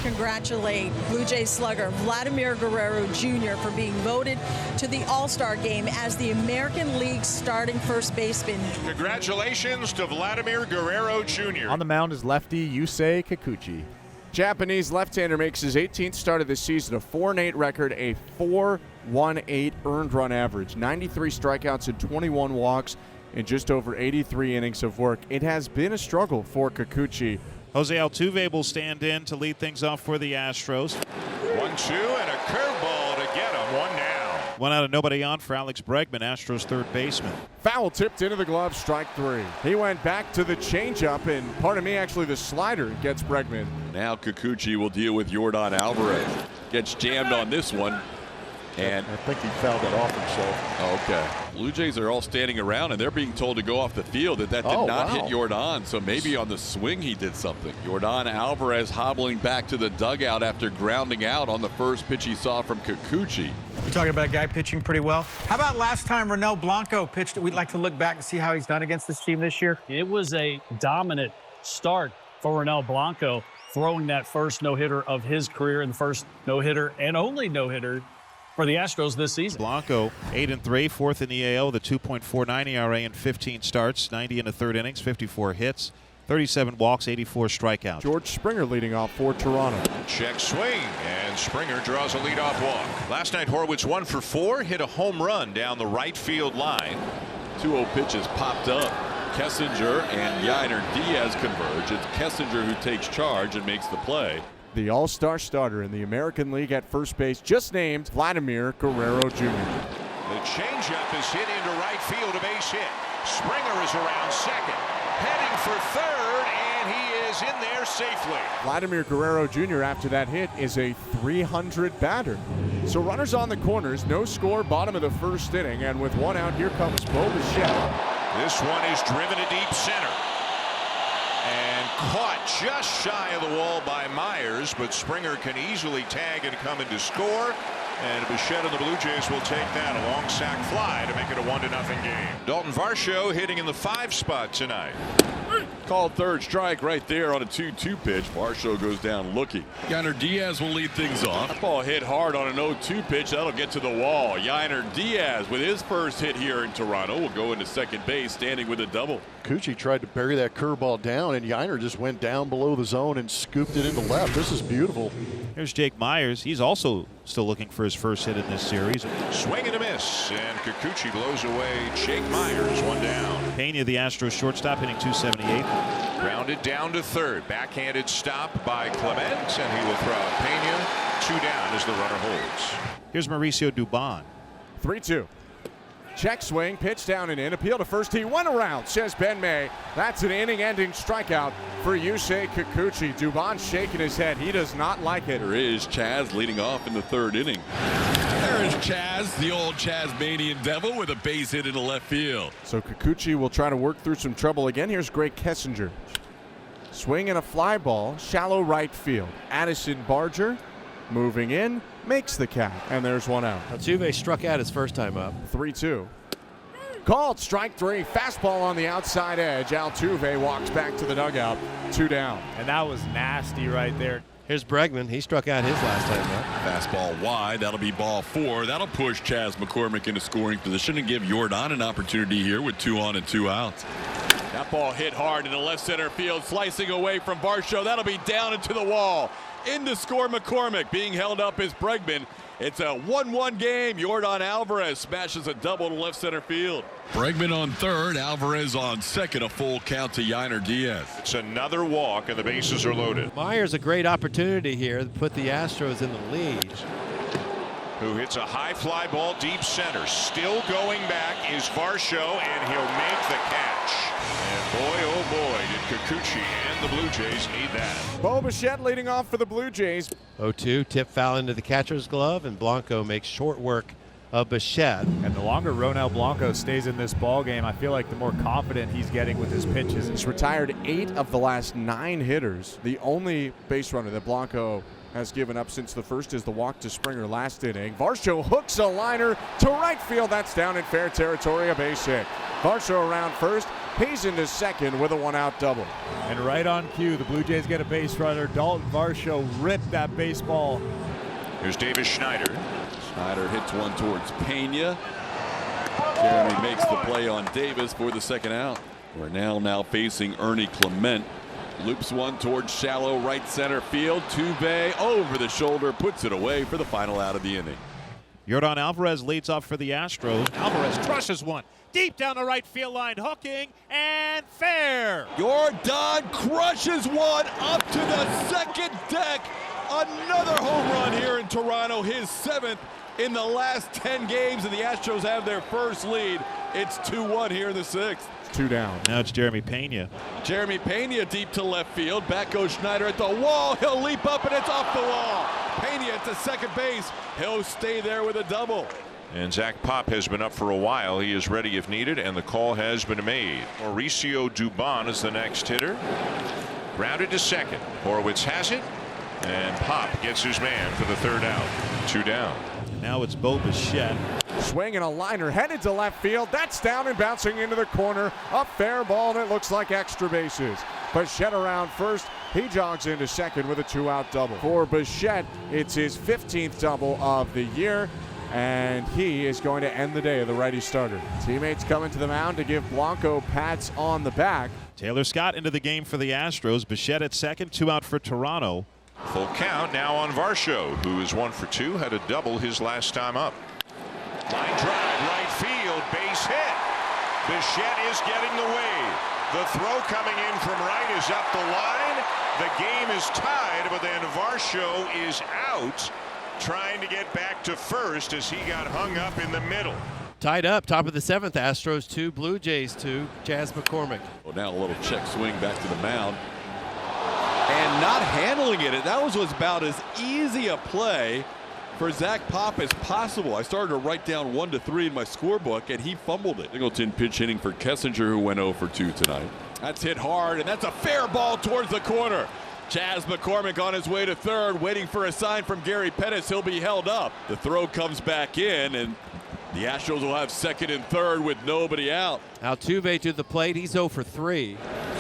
congratulate Blue Jays slugger Vladimir Guerrero Jr. for being voted to the All-Star game as the American League's starting first baseman. Congratulations to Vladimir Guerrero Jr. On the mound is lefty Yusei Kikuchi. Japanese left-hander makes his 18th start of the season, a 4-8 record, a 4.18 earned run average, 93 strikeouts and 21 walks in just over 83 innings of work. It has been a struggle for Kikuchi. Jose Altuve will stand in to lead things off for the Astros. 1-2 and a curveball to get him. One down. One out and nobody on for Alex Bregman, Astros third baseman. Foul tipped into the glove, strike 3. He went back to the changeup, and pardon me, actually the slider gets Bregman. Now Kikuchi will deal with Yordan Alvarez. Gets jammed on this one. And I think he fouled it off himself. Okay. Blue Jays are all standing around, and they're being told to go off the field. That did not hit Yordan, so maybe on the swing he did something. Yordan Alvarez hobbling back to the dugout after grounding out on the first pitch he saw from Kikuchi. You're talking about a guy pitching pretty well. How about last time Blanco pitched? We'd like to look back and see how he's done against this team this year. It was a dominant start for Blanco, throwing that first no-hitter of his career and the first no-hitter and only no-hitter for the Astros this season. Blanco 8-3, fourth in the AL, the 2.49 ERA in 15 starts, 90 in the third innings, 54 hits, 37 walks, 84 strikeouts. George Springer leading off for Toronto. Check swing, and Springer draws a leadoff walk. Last night Horwitz 1 for 4, hit a home run down the right field line. 2-0 pitches popped up. Kessinger and Yainer Diaz converge. It's Kessinger who takes charge and makes the play. The all-star starter in the American League at first base, just named Vladimir Guerrero Jr. The changeup is hit into right field, a base hit. Springer is around second, heading for third, and he is in there safely. Vladimir Guerrero Jr. after that hit is a 300 batter. So runners on the corners, no score, bottom of the first inning, and with one out, here comes Bo Bichette. This one is driven to deep center. And caught just shy of the wall by Myers, but Springer can easily tag and come in to score. And Bichette and the Blue Jays will take that, a long sac fly to make it a 1-0 game. Dalton Varsho hitting in the 5 spot tonight. Called third strike right there on a 2-2 pitch. Varsho goes down looking. Yainer Diaz will lead things off. That ball hit hard on an 0-2 pitch. That'll get to the wall. Yainer Diaz with his first hit here in Toronto will go into second base standing with a double. Kikuchi tried to bury that curveball down, and Yainer just went down below the zone and scooped it into left. This is beautiful. Here's Jake Myers. He's also still looking for his first hit in this series. Swing and a miss, and Kikuchi blows away Jake Myers, 1 down. Pena, the Astros shortstop, hitting .278. Grounded down to third. Backhanded stop by Clement, and he will throw out Pena. 2 down as the runner holds. Here's Mauricio Dubon. 3-2. Check swing, pitch down and in, appeal to first. He went around, says Ben May. That's an inning-ending strikeout for Yusei Kikuchi. Dubon shaking his head. He does not like it. There is Chaz leading off in the third inning. There is Chaz, the old Chazmanian Devil, with a base hit into left field. So Kikuchi will try to work through some trouble again. Here's Greg Kessinger. Swing and a fly ball, shallow right field. Addison Barger moving in, makes the catch, and there's one out. Altuve struck out his first time up. 3-2. Called strike 3. Fastball on the outside edge. Altuve walks back to the dugout. 2 down. And that was nasty right there. Here's Bregman. He struck out his last time up. Fastball wide. That'll be ball 4. That'll push Chas McCormick into scoring position and give Yordan an opportunity here with 2 on and 2 outs. That ball hit hard in the left center field, slicing away from Varsho. That'll be down into the wall. In to score McCormick. Being held up is Bregman. It's a 1-1 game. Yordan Alvarez smashes a double to left center field. Bregman on third, Alvarez on second. A full count to Yainer Diaz. It's another walk, and the bases are loaded. Myers a great opportunity here to put the Astros in the lead. Who hits a high fly ball deep center. Still going back is Varsho, and he'll make the catch. And boy, oh boy, did Kikuchi and the Blue Jays need that. Bo Bichette leading off for the Blue Jays. 0-2, tip foul into the catcher's glove, and Blanco makes short work of Bichette. And the longer Ronel Blanco stays in this ball game, I feel like the more confident he's getting with his pitches. He's retired 8 of the last 9 hitters. The only base runner that Blanco has given up since the first is the walk to Springer last inning. Varsho hooks a liner to right field. That's down in fair territory, a base hit. Varsho around first. He's into second with a one-out double. And right on cue, the Blue Jays get a base runner. Dalton Varsho ripped that baseball. Here's Davis Schneider. Schneider hits one towards Pena. Jeremy makes the play on Davis for the second out. We're now facing Ernie Clement. Loops one towards shallow right center field. Tuve over the shoulder, puts it away for the final out of the inning. Yordan Alvarez leads off for the Astros. Alvarez crushes one deep down the right field line, hooking and fair. Yordan crushes one up to the second deck. Another home run here in Toronto, his 7th in the last 10 games, and the Astros have their first lead. It's 2-1 here in the 6th. 2 down. Now it's Jeremy Pena. Jeremy Pena deep to left field. Back goes Schneider at the wall. He'll leap up, and it's off the wall. Pena at the second base. He'll stay there with a double. And Zach Pop has been up for a while. He is ready if needed, and the call has been made. Mauricio Dubon is the next hitter. Grounded to second. Horwitz has it, and Pop gets his man for the 3rd out. 2 down. Now it's Bo Bichette. Swinging a liner headed to left field. That's down and bouncing into the corner. A fair ball, and it looks like extra bases. Bichette around first. He jogs into second with a 2-out double. For Bichette, it's his 15th double of the year, and he is going to end the day of the righty starter. Teammates coming to the mound to give Blanco pats on the back. Taylor Scott into the game for the Astros. Bichette at second, 2 out for Toronto. Full count now on Varsho, who is 1 for 2, had a double his last time up. Line drive, right field, base hit. Bichette is getting the wave. The throw coming in from right is up the line. The game is tied, but then Varsho is out, trying to get back to first as he got hung up in the middle. Tied up, top of the 7th, Astros 2, Blue Jays 2, Chas McCormick. Well, now a little check swing back to the mound. And not handling it. That was about as easy a play for Zach Pop as possible. I started to write down 1 to 3 in my scorebook, and he fumbled it. Singleton pinch hitting for Kessinger, who went 0 for 2 tonight. That's hit hard, and that's a fair ball towards the corner. Chas McCormick on his way to third, waiting for a sign from Gary Pettis. He'll be held up. The throw comes back in, and the Astros will have second and third with nobody out. Altuve to the plate. He's 0 for 3.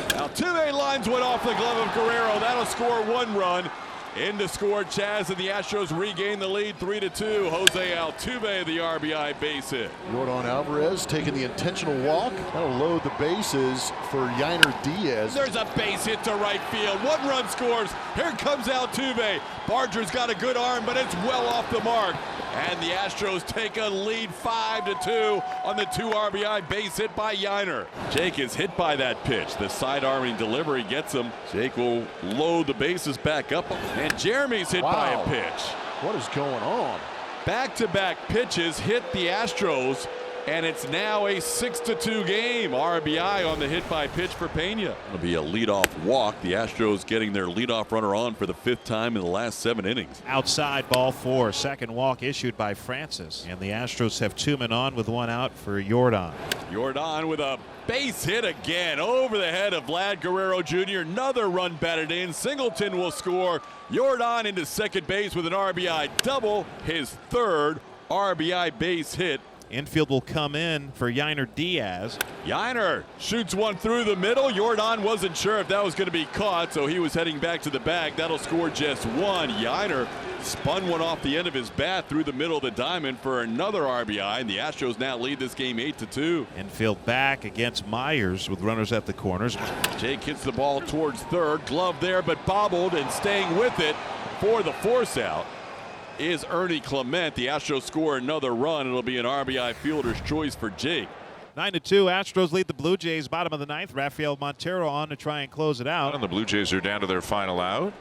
Altuve lines one off the glove of Guerrero. That'll score 1 run. In to score Chas, and the Astros regain the lead 3-2. Jose Altuve, the RBI base hit. Yordan Alvarez taking the intentional walk. That'll load the bases for Yainer Diaz. There's a base hit to right field. 1 run scores. Here comes Altuve. Barger's got a good arm, but it's well off the mark. And the Astros take a lead 5-2 on the 2 RBI base hit by Yainer. Jake is hit by that pitch. The side-arming delivery gets him. Jake will load the bases back up. And Jeremy's hit by a pitch. What is going on? Back-to-back pitches hit the Astros, and it's now a 6-2 game. RBI on the hit by pitch for Pena. It'll be a leadoff walk. The Astros getting their leadoff runner on for the 5th time in the last 7 innings. Outside, ball 4. Second walk issued by Francis. And the Astros have 2 men on with 1 out for Yordan. Yordan with a base hit again over the head of Vlad Guerrero Jr. Another run batted in. Singleton will score. Yordan into second base with an RBI double. His 3rd RBI base hit. Infield will come in for Yainer Diaz. Yainer shoots one through the middle. Yordan wasn't sure if that was going to be caught, so he was heading back to the bag. That'll score just 1. Yainer spun one off the end of his bat through the middle of the diamond for another RBI, and the Astros now lead this game 8-2. Infield back against Myers with runners at the corners. Jake hits the ball towards third. Glove there, but bobbled, and staying with it for the force out is Ernie Clement. The Astros score another run. It'll be an RBI fielder's choice for Jake. 9-2. Astros lead the Blue Jays. Bottom of the 9th. Rafael Montero on to try and close it out. And the Blue Jays are down to their final out.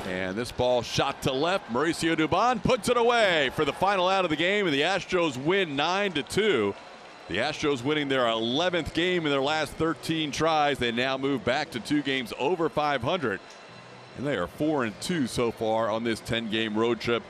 And this ball shot to left. Mauricio Dubon puts it away for the final out of the game, and the Astros win 9-2. The Astros winning their 11th game in their last 13 tries. They now move back to 2 games over 500. And they are 4-2 so far on this 10-game road trip.